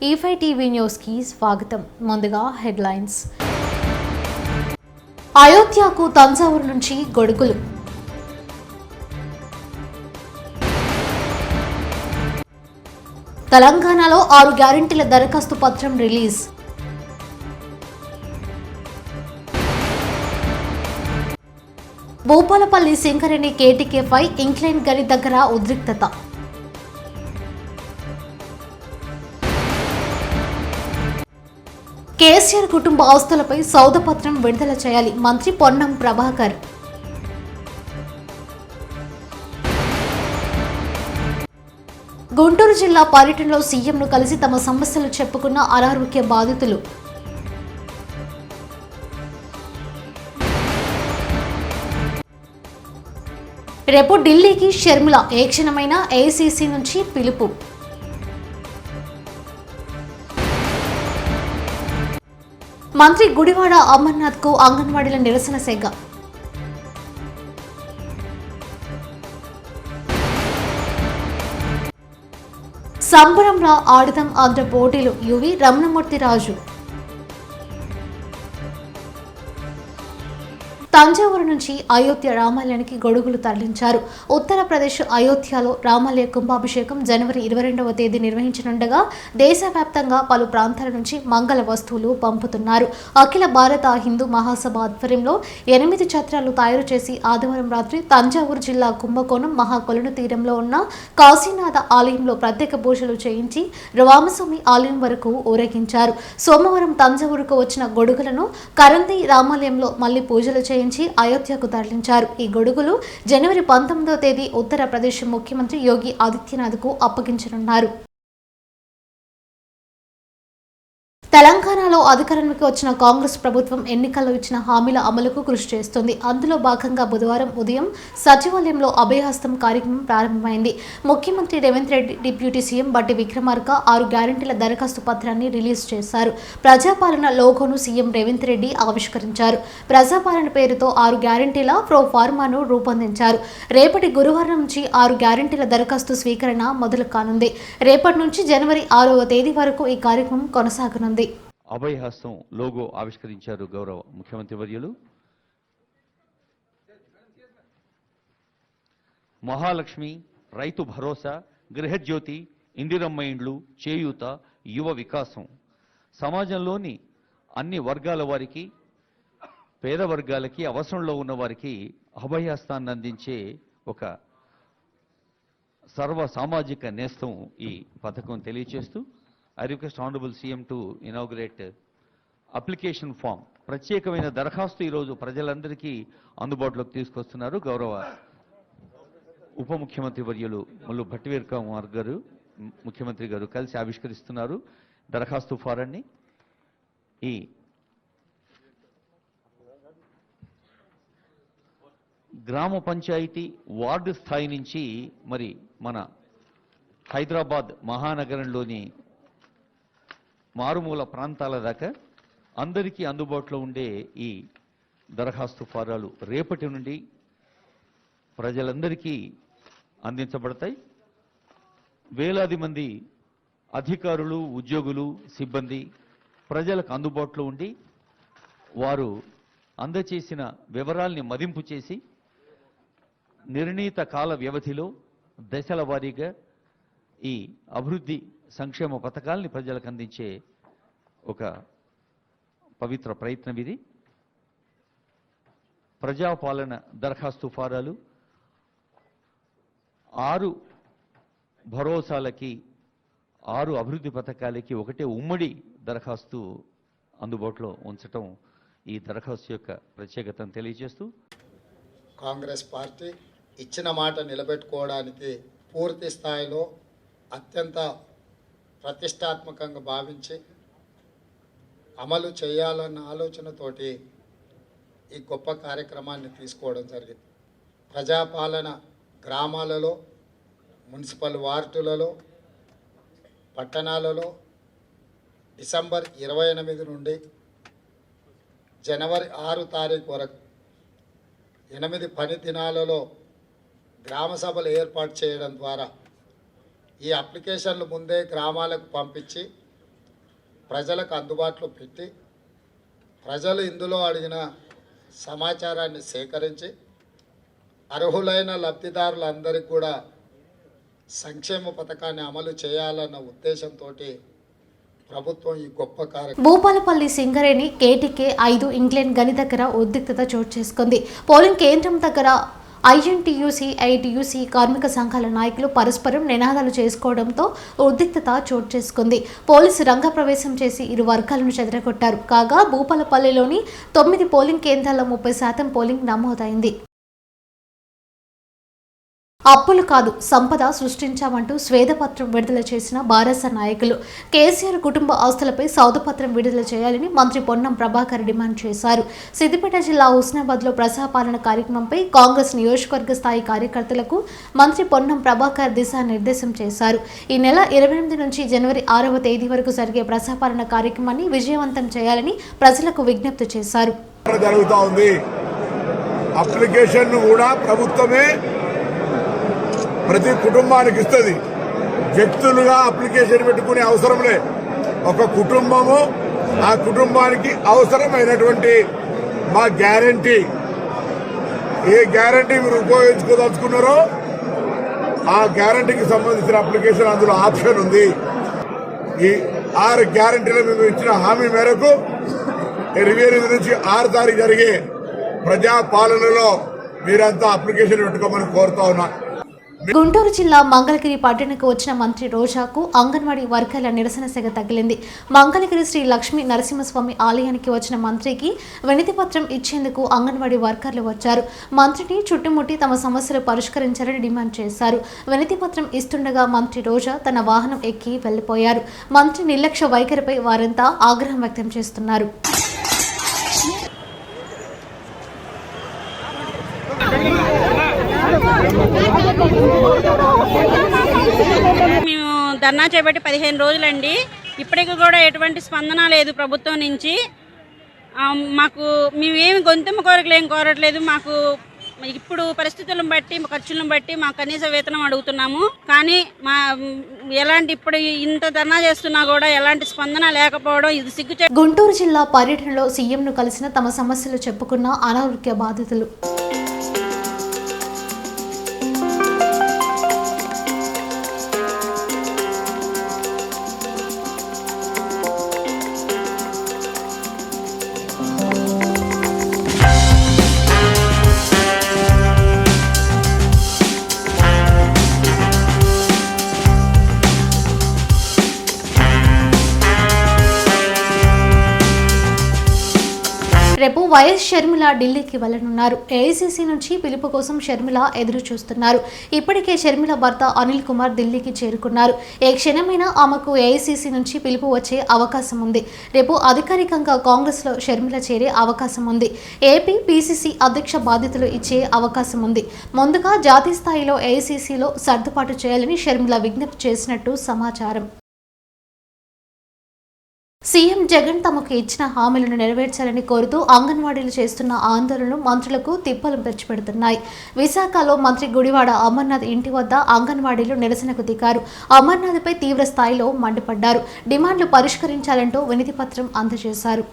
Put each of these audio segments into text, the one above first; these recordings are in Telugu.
E5 టీవీ న్యూస్ కి స్వాగతం. ముందుగా హెడ్లైన్స్. అయోధ్యకు తంజావూరు నుంచి గొడుగులు. తెలంగాణలో 6 గ్యారెంటీల దరఖాస్తు పత్రం రిలీజ్. భూపాలపల్లి సింగరేణి కేటీకేపై ఇంక్లైన్ గని దగ్గర ఉద్రిక్తత. కేసీఆర్ కుటుంబ ఆస్తులపై సౌదపత్రం విడుదల చేయాలి మంత్రి పొన్నం ప్రభాకర్. గుంటూరు జిల్లా పర్యటనలో సీఎంను కలిసి తమ సమస్యలు చెప్పుకున్న అనారోగ్య బాధితులు. రేపు ఢిల్లీకి షర్మిల, ఏ క్షణమైనా ఏఐసీసీ నుంచి పిలుపు. మంత్రి గుడివాడ అమర్నాథ్ కు అంగన్వాడీల నిరసన సేగ. సంబరంలా ఆడదాం ఆంధ్ర పోటీలు యువి రమణమూర్తి రాజు. తంజావూరు నుంచి అయోధ్య రామాలయానికి గొడుగులు తరలించారు. ఉత్తరప్రదేశ్ అయోధ్యలో రామాలయ కుంభాభిషేకం జనవరి 22వ తేదీ నిర్వహించనుండగా దేశవ్యాప్తంగా పలు ప్రాంతాల నుంచి మంగళ వస్తువులు పంపుతున్నారు. అఖిల భారత హిందూ మహాసభ ఆధ్వర్యంలో 8 ఛత్రాలు తయారు చేసి ఆదివారం రాత్రి తంజావూరు జిల్లా కుంభకోణం మహాకొలను తీరంలో ఉన్న కాశీనాథ ఆలయంలో ప్రత్యేక పూజలు చేయించి రామస్వామి ఆలయం వరకు ఊరేగించారు. సోమవారం తంజావూరుకు వచ్చిన గొడుగులను కరంతి రామాలయంలో మళ్లీ పూజలు చేయించి అయోధ్యకు తరలించారు. ఈ గొడుగులు జనవరి 19వ తేదీ ఉత్తరప్రదేశ్ ముఖ్యమంత్రి యోగి ఆదిత్యనాథ్ కు అప్పగించనున్నారు. తెలంగాణలో అధికారంలోకి వచ్చిన కాంగ్రెస్ ప్రభుత్వం ఎన్నికల్లో ఇచ్చిన హామీల అమలుకు కృషి చేస్తుంది. అందులో భాగంగా బుధవారం ఉదయం సచివాలయంలో అభయహస్తం కార్యక్రమం ప్రారంభమైంది. ముఖ్యమంత్రి రేవంత్ రెడ్డి, డిప్యూటీ సీఎం బట్టి విక్రమార్క 6 గ్యారెంటీల దరఖాస్తు పత్రాన్ని రిలీజ్ చేశారు. ప్రజాపాలన లోగోను సీఎం రేవంత్ రెడ్డి ఆవిష్కరించారు. ప్రజాపాలన పేరుతో 6 గ్యారెంటీల ప్రో ఫార్మాను రూపొందించారు. రేపటి గురువారం నుంచి 6 గ్యారెంటీల దరఖాస్తు స్వీకరణ మొదలు కానుంది. రేపటి నుంచి జనవరి 6వ తేదీ వరకు ఈ కార్యక్రమం కొనసాగనుంది. అభయహస్తం లోగో ఆవిష్కరించారు గౌరవ ముఖ్యమంత్రి వర్యులు. మహాలక్ష్మి, రైతు భరోసా, గృహజ్యోతి, ఇందిరమ్మ ఇండ్లు, చేయూత, యువ వికాసం సమాజంలోని అన్ని వర్గాల వారికి, పేద వర్గాలకి, అవసరంలో ఉన్న వారికి అభయహస్తాన్ని అందించే ఒక సర్వ సామాజిక నేస్తం ఈ పథకం తెలియజేస్తూ I request Honorable CM to inaugurate application form. ప్రత్యేకమైన దరఖాస్తు ఈరోజు ప్రజలందరికీ అందుబాటులోకి తీసుకొస్తున్నారు. గౌరవ ఉప ముఖ్యమంత్రి వర్యులు ముల్లు భట్టి విక్రమార్క గారు, ముఖ్యమంత్రి గారు కలిసి ఆవిష్కరిస్తున్నారు దరఖాస్తు ఫారాన్ని. ఈ గ్రామ పంచాయతీ వార్డు స్థాయి నుంచి మరి మన హైదరాబాద్ మహానగరంలోని మారుమూల ప్రాంతాల దాకా అందరికీ అందుబాటులో ఉండే ఈ దరఖాస్తు ఫారాలు రేపటి నుండి ప్రజలందరికీ అందించబడతాయి. వేలాది మంది అధికారులు, ఉద్యోగులు, సిబ్బంది ప్రజలకు అందుబాటులో ఉండి వారు అందచేసిన వివరాల్ని మదింపు చేసి నిర్ణీత కాల వ్యవధిలో దశల వారీగా ఈ అభివృద్ధి సంక్షేమ పథకాల్ని ప్రజలకు అందించే ఒక పవిత్ర ప్రయత్నం ఇది. ప్రజాపాలన దరఖాస్తు ఫారాలు 6 భరోసాలకి, 6 అభివృద్ధి పథకాలకి ఒకటే ఉమ్మడి దరఖాస్తు అందుబాటులో ఉంచటం ఈ దరఖాస్తు యొక్క ప్రత్యేకతను తెలియజేస్తూ కాంగ్రెస్ పార్టీ ఇచ్చిన మాట నిలబెట్టుకోవడానికి పూర్తి స్థాయిలో అత్యంత ప్రతిష్టాత్మకంగా భావించి అమలు చేయాలన్న ఆలోచనతోటి ఈ గొప్ప కార్యక్రమాన్ని తీసుకోవడం జరిగింది. ప్రజాపాలన గ్రామాలలో, మున్సిపల్ వార్డులలో, పట్టణాలలో డిసెంబర్ 28 నుండి జనవరి 6 తారీఖు వరకు 8 పని దినాలలో గ్రామ సభలు ఏర్పాటు చేయడం ద్వారా ఈ అప్లికేషన్లు ముందే గ్రామాలకు పంపించి ప్రజలకు అందుబాటులో పెట్టి ప్రజలు ఇందులో అడిగిన సమాచారాన్ని సేకరించి అర్హులైన లబ్ధిదారులందరికీ కూడా సంక్షేమ పథకాన్ని అమలు చేయాలన్న ఉద్దేశంతో ప్రభుత్వం ఈ గొప్ప కార్యక్రమం. భూపాలపల్లి సింగరేణి కేటీకే 5 ఇంగ్లాండ్ గని దగ్గర ఉద్రిక్తత చోటు చేసుకుంది. పోలింగ్ కేంద్రం దగ్గర ఐఎన్టీయూసీ, ఐటీయూసీ కార్మిక సంఘాల నాయకులు పరస్పరం నినాదాలు చేసుకోవడంతో ఉద్రిక్తత చోటు చేసుకుంది. పోలీసు రంగప్రవేశం చేసి ఇరు వర్గాలను చెదరగొట్టారు. కాగా భూపాలపల్లిలోని 9 పోలింగ్ కేంద్రాల్లో 30% పోలింగ్ నమోదైంది. అప్పులు కాదు సంపద సృష్టించామంటూ స్వేదపత్రం విడుదల చేసిన బారాస నాయకులు కేసీఆర్ కుటుంబ ఆస్తులపై సౌదపత్రం విడుదల చేయాలని మంత్రి పొన్నం ప్రభాకర్ డిమాండ్ చేశారు. సిద్దిపేట జిల్లా హుస్నాబాద్లో ప్రజాపాలన కార్యక్రమంపై కాంగ్రెస్ నియోజకవర్గ స్థాయి కార్యకర్తలకు మంత్రి పొన్నం ప్రభాకర్ దిశానిర్దేశం చేశారు. ఈ నెల 28 నుంచి జనవరి 6వ తేదీ వరకు జరిగే ప్రజాపాలన కార్యక్రమాన్ని విజయవంతం చేయాలని ప్రజలకు విజ్ఞప్తి చేశారు. ప్రతి కుటుంబానికి ఇస్తుంది. వ్యక్తులుగా అప్లికేషన్ పెట్టుకునే అవసరం లేదు. ఒక కుటుంబము ఆ కుటుంబానికి అవసరమైనటువంటి మా గ్యారంటీ, ఏ గ్యారంటీ మీరు ఉపయోగించుకోదలుచుకున్నారో ఆ గ్యారంటీకి సంబంధించిన అప్లికేషన్ అందులో ఆప్షన్ ఉంది. ఈ 6 గ్యారంటీలు మేము ఇచ్చిన హామీ మేరకు 28 నుంచి 6 తారీఖు జరిగే ప్రజాపాలనలో మీరంతా అప్లికేషన్ పెట్టుకోమని కోరుతా ఉన్నా. గుంటూరు జిల్లా మంగళగిరి పట్టణకు వచ్చిన మంత్రి రోజాకు అంగన్వాడీ వర్గాల నిరసన సెగ తగిలింది. మంగళగిరి శ్రీ లక్ష్మీ నరసింహస్వామి ఆలయానికి వచ్చిన మంత్రికి వినతి పత్రం ఇచ్చేందుకు అంగన్వాడీ వర్కర్లు వచ్చారు. మంత్రిని చుట్టుముట్టి తమ సమస్యలు పరిష్కరించాలని డిమాండ్ చేశారు. వినతి పత్రం ఇస్తుండగా మంత్రి రోజా తన వాహనం ఎక్కి వెళ్లిపోయారు. మంత్రి నిర్లక్ష్య వైఖరిపై వారంతా ఆగ్రహం వ్యక్తం చేస్తున్నారు. మేము ధర్నా చేపట్టి 15 రోజులండి. ఇప్పటికి కూడా ఎటువంటి స్పందన లేదు ప్రభుత్వం నుంచి. మాకు మేమేమి గొంతెమ్మ కోరికలు ఏం కోరట్లేదు. మాకు ఇప్పుడు పరిస్థితులను బట్టి ఖర్చులను బట్టి మాకు కనీస వేతనం అడుగుతున్నాము. కానీ మా ఎలాంటి ఇప్పుడు ఇంత ధర్నా చేస్తున్నా కూడా ఎలాంటి స్పందన లేకపోవడం ఇది సిగ్గుచేటు. గుంటూరు జిల్లా పర్యటనలో సీఎంను కలిసిన తమ సమస్యలు చెప్పుకున్న అనారోగ్య బాధితులు. రేపు వైఎస్ షర్మిల ఢిల్లీకి వెళ్లనున్నారు. ఏఐసీసీ నుంచి పిలుపు కోసం షర్మిల ఎదురు చూస్తున్నారు. ఇప్పటికే షర్మిల భర్త అనిల్ కుమార్ ఢిల్లీకి చేరుకున్నారు. ఏ క్షణమైనా ఆమెకు ఏఐసీసీ నుంచి పిలుపు వచ్చే అవకాశం ఉంది. రేపు అధికారికంగా కాంగ్రెస్లో షర్మిల చేరే అవకాశం ఉంది. ఏపీ పీసీసీ అధ్యక్ష బాధ్యతలు ఇచ్చే అవకాశం ఉంది. ముందుగా జాతీయ స్థాయిలో ఏఐసీసీలో సర్దుబాటు చేయాలని షర్మిల విజ్ఞప్తి చేసినట్టు సమాచారం. సీఎం జగన్ తమకు ఇచ్చిన హామీలను నెరవేర్చాలని కోరుతూ అంగన్వాడీలు చేస్తున్న ఆందోళనలు మంత్రులకు తిప్పలు తెచ్చిపెడుతున్నాయి. విశాఖలో మంత్రి గుడివాడ అమర్నాథ్ ఇంటి వద్ద అంగన్వాడీలు నిరసనకు దిగారు. అమర్నాథ్పై తీవ్ర స్థాయిలో మండిపడ్డారు. డిమాండ్లు పరిష్కరించాలంటూ వినతి పత్రం అందజేశారు.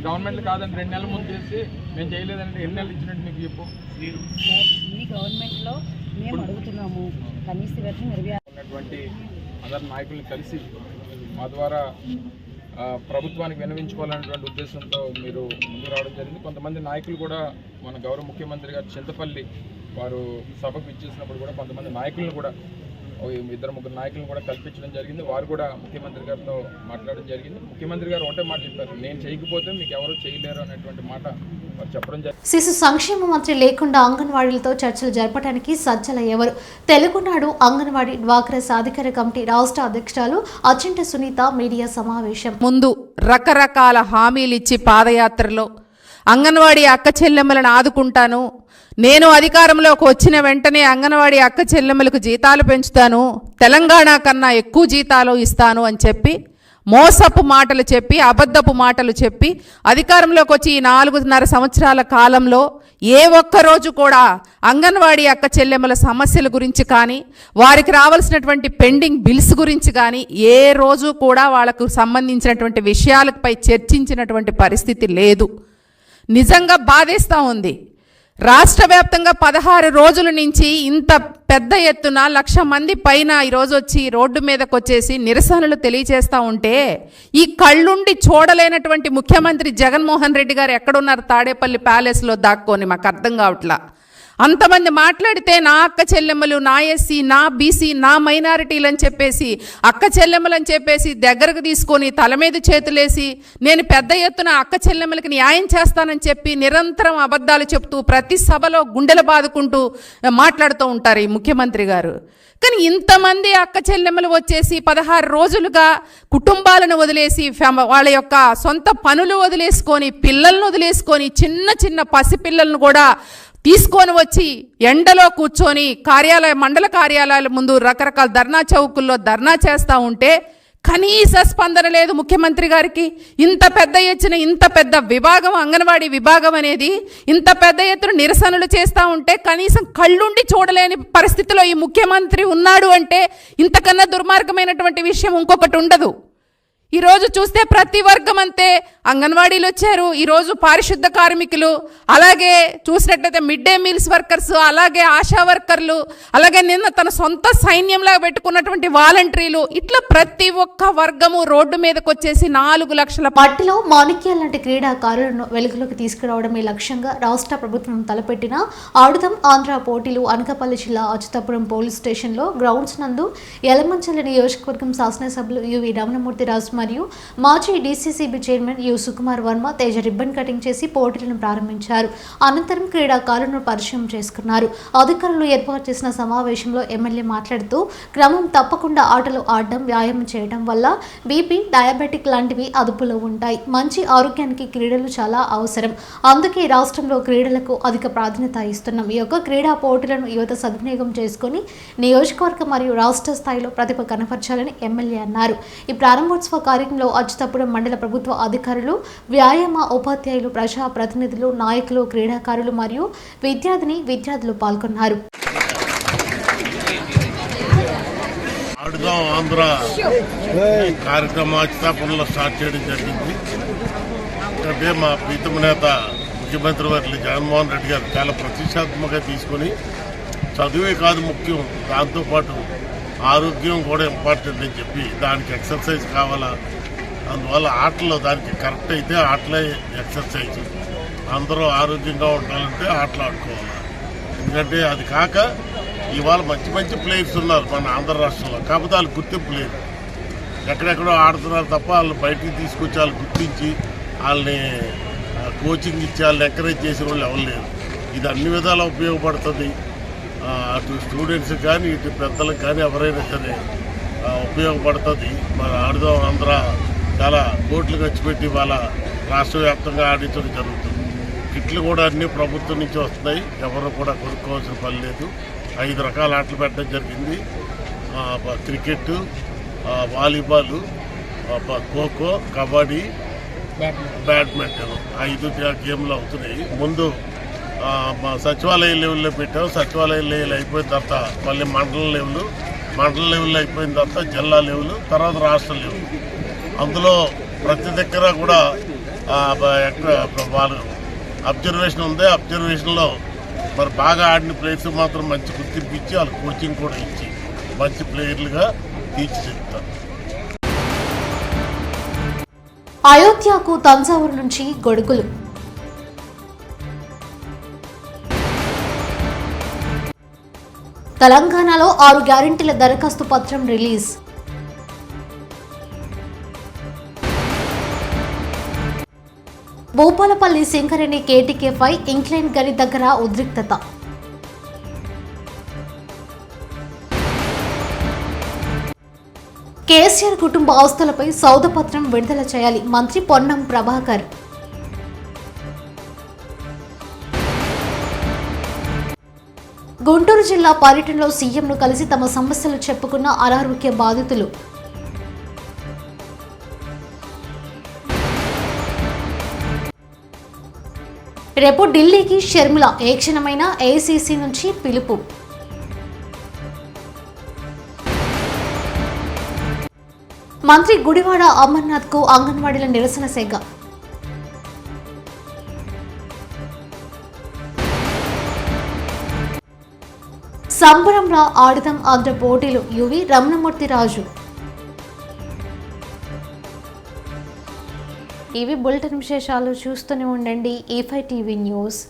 గవర్నమెంట్ కాదని 2 నెలల ముందు చేసి మేము చేయలేదంటే ఎన్ని నెలలు ఇచ్చినట్టు మీకు చెప్పు. మీ గవర్నమెంట్లో మేము అడుగుతున్నాము కనీస వేతనం ఉన్నటువంటి అందరు నాయకుల్ని కలిసి మా ద్వారా ప్రభుత్వానికి విన్నవించుకోవాలనేటువంటి ఉద్దేశంతో మీరు ముందుకు రావడం జరిగింది. కొంతమంది నాయకులు కూడా మన గౌరవ ముఖ్యమంత్రి గారు చింతపల్లి వారు సభకు ఇచ్చేసినప్పుడు కూడా కొంతమంది నాయకులను కూడా 2-3 నాయకులను కూడా కల్పించడం జరిగింది. వారు కూడా ముఖ్యమంత్రి గారితో మాట్లాడడం జరిగింది. ముఖ్యమంత్రి గారు ఒకటే మాట చెప్పారు, నేను చేయకపోతే మీకు ఎవరు చేయలేరు అనేటువంటి మాట వారు చెప్పడం జరిగింది. శిశు సంక్షేమ మంత్రి లేకుండా అంగన్వాడీలతో చర్చలు జరపడానికి సజ్జల ఎవరు? తెలుగునాడు అంగన్వాడీ డ్వాక్రా సాధికార కమిటీ రాష్ట్ర అధ్యక్షురాలు అచింట సునీత మీడియా సమావేశం ముందు రకరకాల హామీలిచ్చి పాదయాత్రలో అంగన్వాడీ అక్క చెల్లెమ్మలను ఆదుకుంటాను, నేను అధికారంలోకి వచ్చిన వెంటనే అంగన్వాడీ అక్క చెల్లెమ్మలకు జీతాలు పెంచుతాను, తెలంగాణ కన్నా ఎక్కువ జీతాలు ఇస్తాను అని చెప్పి మోసపు మాటలు చెప్పి, అబద్ధపు మాటలు చెప్పి అధికారంలోకి వచ్చి ఈ 4.5 సంవత్సరాల కాలంలో ఏ ఒక్క రోజు కూడా అంగన్వాడీ అక్క చెల్లెమ్మల సమస్యల గురించి కానీ, వారికి రావాల్సినటువంటి పెండింగ్ బిల్స్ గురించి కానీ ఏ రోజు కూడా వాళ్ళకు సంబంధించినటువంటి విషయాలపై చర్చించినటువంటి పరిస్థితి లేదు. నిజంగా బాధేస్తూ ఉంది. రాష్ట్ర వ్యాప్తంగా 16 రోజుల నుంచి ఇంత పెద్ద ఎత్తున 1,00,000 మంది పైన ఈరోజు వచ్చి రోడ్డు మీదకి వచ్చేసి నిరసనలు తెలియజేస్తూ ఉంటే ఈ కళ్ళుండి చూడలేనటువంటి ముఖ్యమంత్రి జగన్మోహన్ రెడ్డి గారు ఎక్కడున్నారు? తాడేపల్లి ప్యాలెస్లో దాక్కొని మాకు అర్థం కావట్లా. అంతమంది మాట్లాడితే నా అక్క చెల్లెమ్మలు, నా ఎస్సీ, నా బీసీ, నా మైనారిటీలు అని చెప్పేసి, అక్క చెల్లెమ్మలు అని చెప్పేసి దగ్గరకు తీసుకొని తల మీద చేతులేసి నేను పెద్ద ఎత్తున అక్క చెల్లెమ్మలకి న్యాయం చేస్తానని చెప్పి నిరంతరం అబద్ధాలు చెప్తూ ప్రతి సభలో గుండెలు బాదుకుంటూ మాట్లాడుతూ ఉంటారు ఈ ముఖ్యమంత్రి గారు. కానీ ఇంతమంది అక్క చెల్లెమ్మలు వచ్చేసి 16 రోజులుగా కుటుంబాలను వదిలేసి, వాళ్ళ యొక్క సొంత పనులు వదిలేసుకొని, పిల్లలను వదిలేసుకొని, చిన్న చిన్న పసిపిల్లలను కూడా తీసుకొని వచ్చి ఎండలో కూర్చొని మండల కార్యాలయాల ముందు రకరకాల ధర్నా చౌకుల్లో ధర్నా చేస్తూ ఉంటే కనీస స్పందన లేదు ముఖ్యమంత్రి గారికి. ఇంత పెద్ద ఎత్తున ఇంత పెద్ద విభాగం, అంగన్వాడీ విభాగం అనేది ఇంత పెద్ద ఎత్తున నిరసనలు చేస్తూ ఉంటే కనీసం కళ్ళుండి చూడలేని పరిస్థితిలో ఈ ముఖ్యమంత్రి ఉన్నాడు అంటే ఇంతకన్నా దుర్మార్గమైనటువంటి విషయం ఇంకొకటి ఉండదు. ఈరోజు చూస్తే ప్రతి వర్గం అంతే. అంగన్వాడీలు వచ్చారు, ఈరోజు పారిశుద్ధ కార్మికులు, అలాగే చూసినట్లయితే మిడ్ డే మీల్స్ వర్కర్స్, అలాగే ఆశా వర్కర్లు, అలాగే నిన్న తన సొంత సైన్యంలాగా పెట్టుకున్నటువంటి వాలంటీర్లు, ఇట్లా ప్రతి ఒక్క వర్గము రోడ్డు మీదకి వచ్చేసి 4 లక్షల మట్టిలో మాణిక్యాల లాంటి క్రీడాకారులను వెలుగులోకి తీసుకురావడమే లక్ష్యంగా రాష్ట్ర ప్రభుత్వం తలపెట్టిన ఆడుదాం ఆంధ్ర పోటీలు అనకాపల్లి జిల్లా అచ్యుతాపురం పోలీస్ స్టేషన్లో గ్రౌండ్స్ నందు యలమంచిలి నియోజకవర్గం శాసనసభ్యులు యువి రమణమూర్తి రాజు మరియు మాజీ DCCB chairman you Sukumar Varma Teja ribbon cutting చేసి పోటీలను ప్రారంభించారు. అనంతరం క్రీడాకారులను పరిచయం చేసుకున్నారు. అధికారులు ఏర్పాటు చేసిన సమావేశంలో ఎమ్మెల్యే మాట్లాడుతూ క్రమం తప్పకుండా ఆటలు ఆడడం, వ్యాయామం చేయడం వల్ల బీపీ, డయాబెటిక్ లాంటివి అదుపులో ఉంటాయి. మంచి ఆరోగ్యానికి క్రీడలు చాలా అవసరం. అందుకే రాష్ట్రంలో క్రీడలకు అధిక ప్రాధాన్యత ఇస్తున్నాం. ఈ యొక్క క్రీడా పోటీలను యువత సద్వినియోగం చేసుకుని నియోజకవర్గం మరియు రాష్ట్ర స్థాయిలో ప్రతిభ కనపరచాలని ఎమ్మెల్యే అన్నారు. ఈ ప్రారంభోత్సవ కార్యక్రమంలో అచ్యుతాపురం మండల ప్రభుత్వ అధికారులు, వ్యాయామ ఉపాధ్యాయులు, ప్రజా ప్రతినిధులు, నాయకులు, క్రీడాకారులు మరియు విద్యార్థులు పాల్గొన్నారు. ఆడుదాం ఆంధ్ర కార్యక్రమం అచ్యుతాపురంలో స్టార్ట్ చేయడం జరిగింది. అంటే మా ప్రీతమ నేత ముఖ్యమంత్రి వర్యులు జగన్మోహన్ రెడ్డి గారు చాలా ప్రతిష్టాత్మకంగా తీసుకొని చదువే కాదు ముఖ్యం, దాంతోపాటు ఆరోగ్యం కూడా ఇంపార్టెంట్ అని చెప్పి దానికి ఎక్సర్సైజ్ కావాలా, అందువల్ల ఆటలు దానికి కరెక్ట్ అయితే ఆటలే ఎక్సర్సైజ్. అందరూ ఆరోగ్యంగా ఉండాలంటే ఆటలు ఆడుకోవాలి. ఎందుకంటే అది కాక ఇవాళ మంచి మంచి ప్లేయర్స్ ఉన్నారు మన ఆంధ్ర రాష్ట్రంలో, కాకపోతే వాళ్ళు గుర్తింపు లేదు. ఎక్కడెక్కడో ఆడుతున్నారు తప్ప వాళ్ళు బయటికి తీసుకొచ్చి వాళ్ళు గుర్తించి వాళ్ళని కోచింగ్ ఇచ్చి వాళ్ళని ఎంకరేజ్ చేసే వాళ్ళు ఎవరు లేరు. ఇది అన్ని విధాలా ఉపయోగపడుతుంది. అటు స్టూడెంట్స్ కానీ ఇటు పెద్దలకు కానీ ఎవరైనా సరే ఉపయోగపడుతుంది. మన ఆడుదాం ఆంధ్ర చాలా కోట్లు ఖర్చు పెట్టి వాళ్ళ రాష్ట్ర వ్యాప్తంగా ఆడించడం జరుగుతుంది. కిట్లు కూడా అన్ని ప్రభుత్వం నుంచి వస్తున్నాయి, ఎవరు కూడా కొనుక్కోవాల్సిన పని లేదు. 5 రకాల ఆటలు పెట్టడం జరిగింది. Cricket, volleyball, kho kho, kabaddi, badminton 5 గేమ్లు అవుతున్నాయి. ముందు సచివాలయ లెవెల్లో పెట్టాం. సచివాలయ లెవెల్ అయిపోయిన తర్వాత మళ్ళీ మండల లెవెల్ అయిపోయిన తర్వాత జిల్లా లెవెల్, తర్వాత రాష్ట్ర లెవెల్. అందులో ప్రతి దగ్గర కూడా వాళ్ళు అబ్జర్వేషన్ ఉంది. అబ్జర్వేషన్లో మరి బాగా ఆడిన ప్లేయర్స్ మాత్రం మంచి గుర్తింపు ఇచ్చి వాళ్ళు కోచింగ్ కూడా ఇచ్చి మంచి ప్లేయర్లుగా తీర్చిదిద్దుతారు. అయోధ్యకు తంజావూరు నుంచి గొడుగులు. తెలంగాణలో 6 గ్యారెంటీల దరఖాస్తు పత్రం రిలీజ్. భూపాలపల్లి సింగరేణి కేటీకేపై ఇంక్లైన్ గని దగ్గర ఉద్రిక్తత. కేసీఆర్ కుటుంబ ఆస్తులపై సౌదపత్రం విడుదల చేయాలి, మంత్రి పొన్నం ప్రభాకర్. గుంటూరు జిల్లా పర్యటనలో సీఎంను కలిసి తమ సమస్యలు చెప్పుకున్న అనారోగ్య బాధితులు. రేపు ఢిల్లీకి షర్మిల ఏ క్షణమైన ఏఐసీసీ నుంచి పిలుపు. మంత్రి గుడివాడ అమర్నాథ్కు అంగన్వాడీల నిరసన సేగ. సంబరంలా ఆడదాం ఆంధ్ర పోటీలు యువి రమణమూర్తి రాజు. ఇవి బులెటిన్ విశేషాలు. చూస్తూనే ఉండండి E5 టీవీ న్యూస్.